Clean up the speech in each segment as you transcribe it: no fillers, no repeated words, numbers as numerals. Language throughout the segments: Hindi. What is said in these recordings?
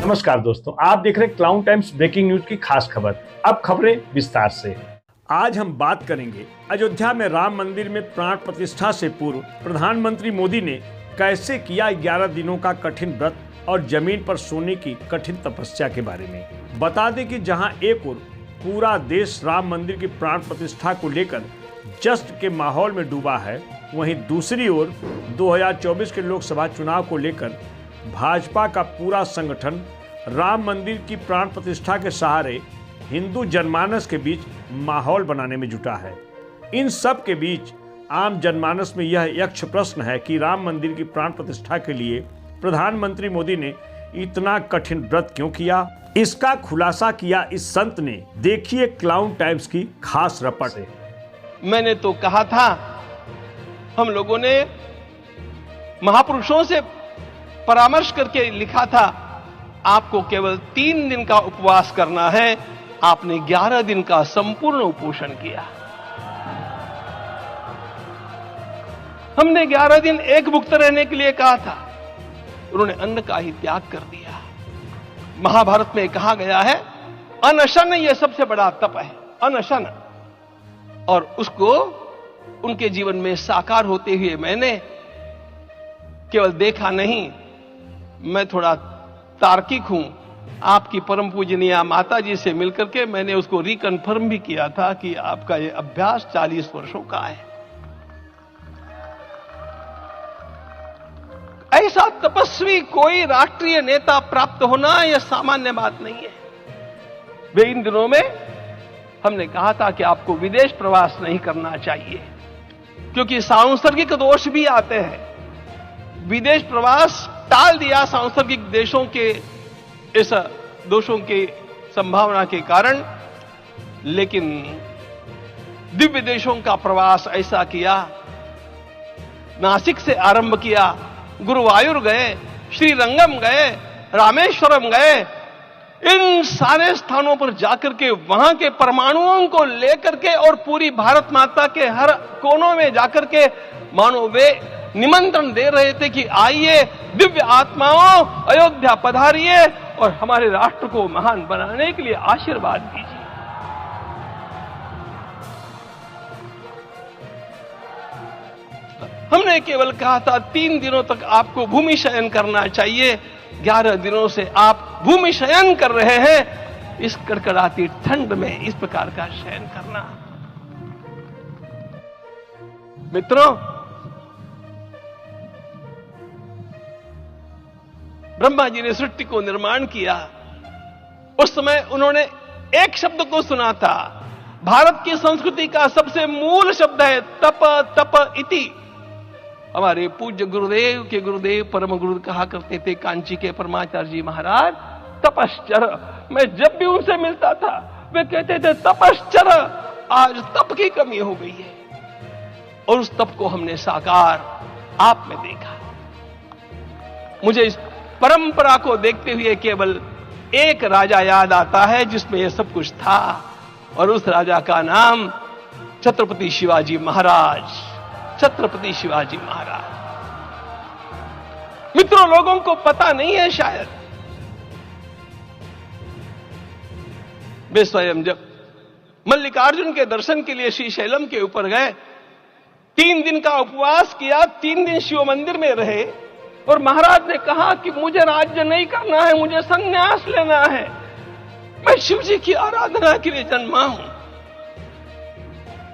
नमस्कार दोस्तों, आप देख रहे हैं क्लाउन टाइम्स ब्रेकिंग न्यूज की खास खबर। अब खबरें विस्तार से। आज हम बात करेंगे अयोध्या में राम मंदिर में प्राण प्रतिष्ठा से पूर्व प्रधानमंत्री मोदी ने कैसे किया 11 दिनों का कठिन व्रत और जमीन पर सोने की कठिन तपस्या के बारे में। बता दें कि जहां एक ओर पूरा देश राम मंदिर की प्राण प्रतिष्ठा को लेकर जश्न के माहौल में डूबा है, वहीं दूसरी ओर 2024 के लोकसभा चुनाव को लेकर भाजपा का पूरा संगठन राम मंदिर की प्राण प्रतिष्ठा के सहारे हिंदू जनमानस के बीच माहौल बनाने में जुटा है। इन सब के बीच आम जनमानस में यह यक्ष प्रश्न है कि राम मंदिर की प्राण प्रतिष्ठा के लिए प्रधानमंत्री मोदी ने इतना कठिन व्रत क्यों किया। इसका खुलासा किया इस संत ने। देखिए क्लाउन टाइम्स की खास रिपोर्ट। मैंने तो कहा था, हम लोगों ने महापुरुषों से परामर्श करके लिखा था, आपको केवल 3 दिन का उपवास करना है। आपने 11 दिन का संपूर्ण उपोषण किया। हमने 11 दिन एक भुक्त रहने के लिए कहा था, उन्होंने अन्न का ही त्याग कर दिया। महाभारत में कहा गया है, अनशन यह सबसे बड़ा तप है, अनशन। और उसको उनके जीवन में साकार होते हुए मैंने केवल देखा नहीं, मैं थोड़ा तार्किक हूं। आपकी परम पूजनीय माता जी से मिलकर के मैंने उसको रिकन्फर्म भी किया था कि आपका यह अभ्यास 40 वर्षों का है। ऐसा तपस्वी कोई राष्ट्रीय नेता प्राप्त होना यह सामान्य बात नहीं है। वे इन दिनों में हमने कहा था कि आपको विदेश प्रवास नहीं करना चाहिए, क्योंकि सांसर्गिक दोष भी आते हैं। विदेश प्रवास टाल दिया सांसर्गिक देशों के इस दोषों की संभावना के कारण, लेकिन दिव्य देशों का प्रवास ऐसा किया। नासिक से आरंभ किया, गुरुवायूर गए, श्रीरंगम गए, रामेश्वरम गए। इन सारे स्थानों पर जाकर के वहां के परमाणुओं को लेकर के और पूरी भारत माता के हर कोनों में जाकर के मानो वे निमंत्रण दे रहे थे कि आइए दिव्य आत्माओं, अयोध्या पधारिए और हमारे राष्ट्र को महान बनाने के लिए आशीर्वाद दीजिए। हमने केवल कहा था 3 दिनों तक आपको भूमि शयन करना चाहिए। 11 दिनों से आप भूमि शयन कर रहे हैं। इस कड़कड़ाती ठंड में इस प्रकार का शयन करना, मित्रों, ब्रह्मा जी ने सृष्टि को निर्माण किया। उस समय उन्होंने एक शब्द को सुना था। भारत की संस्कृति का सबसे मूल शब्द है तप तप इति। हमारे पूज्य गुरुदेव के गुरुदेव परम गुरु कहा करते थे, कांची के परमाचार्य जी महाराज, तपश्चर। मैं जब भी उनसे मिलता था वे कहते थे तपश्चर। आज तप की कमी हो गई है और उस तप को हमने साकार आप में देखा। मुझे इस परंपरा को देखते हुए केवल एक राजा याद आता है जिसमें यह सब कुछ था, और उस राजा का नाम छत्रपति शिवाजी महाराज। छत्रपति शिवाजी महाराज। मित्रों, लोगों को पता नहीं है शायद, वे स्वयं जब मल्लिकार्जुन के दर्शन के लिए श्रीशैलम के ऊपर गए, 3 दिन का उपवास किया, 3 दिन शिव मंदिर में रहे और महाराज ने कहा कि मुझे राज्य नहीं करना है, मुझे संन्यास लेना है। मैं शिव जी की आराधना के लिए जन्मा हूं,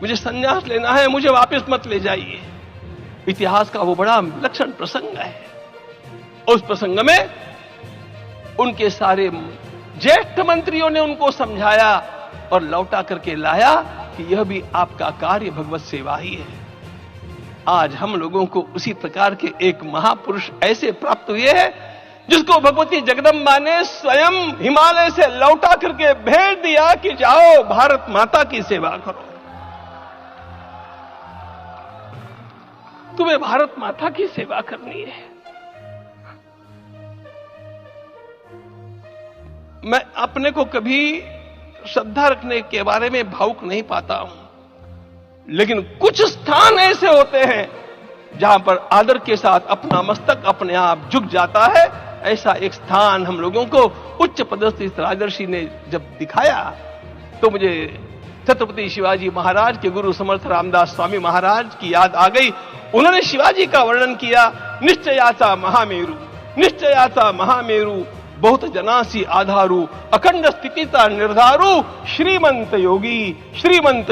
मुझे संन्यास लेना है, मुझे वापस मत ले जाइए। इतिहास का वो बड़ा लक्षण प्रसंग है। उस प्रसंग में उनके सारे ज्येष्ठ मंत्रियों ने उनको समझाया और लौटा करके लाया कि यह भी आपका कार्य भगवत सेवा ही है। आज हम लोगों को उसी प्रकार के एक महापुरुष ऐसे प्राप्त हुए हैं जिसको भगवती जगदम्बा ने स्वयं हिमालय से लौटा करके भेज दिया कि जाओ भारत माता की सेवा करो। तुम्हें भारत माता की सेवा करनी है। मैं अपने को कभी श्रद्धा रखने के बारे में भावुक नहीं पाता हूं, लेकिन कुछ स्थान ऐसे होते हैं जहां पर आदर के साथ अपना मस्तक अपने आप झुक जाता है। ऐसा एक स्थान हम लोगों को उच्च पदस्थ इस राजर्षि ने जब दिखाया तो मुझे छत्रपति शिवाजी महाराज के गुरु समर्थ रामदास स्वामी महाराज की याद आ गई। उन्होंने शिवाजी का वर्णन किया, निश्चयाचा महामेरु, निश्चयाचा महामेरु, बहुत जनासी आधारू, अखंड स्थितिता निर्धारू, श्रीमंत योगी, श्रीमंत।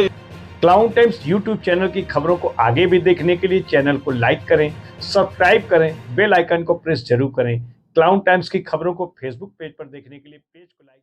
क्लाउन टाइम्स यूट्यूब चैनल की खबरों को आगे भी देखने के लिए चैनल को लाइक करें, सब्सक्राइब करें, बेल आइकन को प्रेस जरूर करें। क्लाउन टाइम्स की खबरों को फेसबुक पेज पर देखने के लिए पेज को लाइक